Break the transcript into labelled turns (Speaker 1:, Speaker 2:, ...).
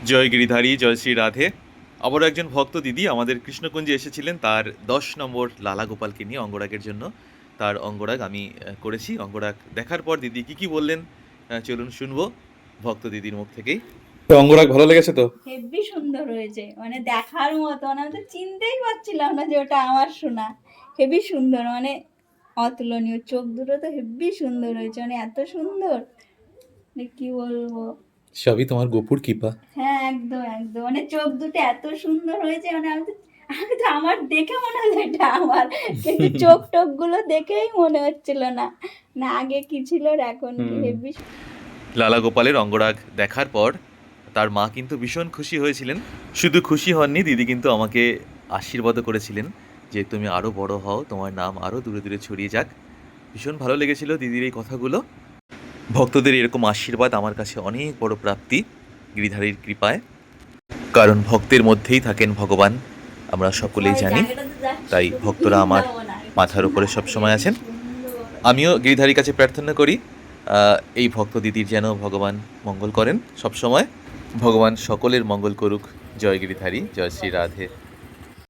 Speaker 1: জয় গিরিধারী, জয় শ্রী রাধে। আবারও একজন ভক্ত দিদি আমাদের কৃষ্ণকুঞ্জে এসেছিলেন তার 10 নম্বর লালা গোপালকে নিয়ে অঙ্গরাগের জন্য। তার অঙ্গরাগ আমি করেছি। অঙ্গরাগ দেখার পর দিদি কি বললেন, চলুন শুনবো ভক্ত দিদির মুখ থেকেই। তো অঙ্গরাগ ভালো লেগেছে তো?
Speaker 2: হেব্বি সুন্দর হয়েছে, মানে দেখার মতো, মানে আমি তো চিনতেই পারছিলাম না যে ওটা আমার সোনা। হেবি সুন্দর, মানে অতুলনীয়। চোখ দুটো তো হেব্বি সুন্দর হয়েছে, মানে এত সুন্দর, মানে কি বলবো।
Speaker 1: সবই তোমার গোপুর কৃপা।
Speaker 2: হ্যাঁ, একদম একদম, মানে চোখ দুটো এত সুন্দর হয়েছে, মানে আমি তো আমার দেখে মনে হলো এটা আমার, কিন্তু চোখ টোক গুলো দেখেই মনে হচ্ছিল না না আগে কি ছিল আর এখন কি। হেব্বি
Speaker 1: লালা গোপালের অঙ্গরাগ দেখার পর তার মা কিন্তু ভীষণ খুশি হয়েছিলেন। শুধু খুশি হননি, দিদি কিন্তু আমাকে আশীর্বাদও করেছিলেন যে তুমি আরও বড় হও, তোমার নাম আরও দূরে দূরে ছড়িয়ে যাক। ভীষণ ভালো লেগেছিল দিদির এই কথাগুলো। ভক্তদের এরকম আশীর্বাদ আমার কাছে অনেক বড় প্রাপ্তি গিরিধারীর কৃপায়। কারণ ভক্তের মধ্যেই থাকেন ভগবান, আমরা সকলেই জানি। তাই ভক্তরা আমার মাথার উপরে সবসময় আছেন। আমিও গিরিধারীর কাছে প্রার্থনা করি এই ভক্ত দিদির যেন ভগবান মঙ্গল করেন সবসময়। ভগবান সকলের মঙ্গল করুক। জয় গিরিধারী, জয় শ্রী রাধে।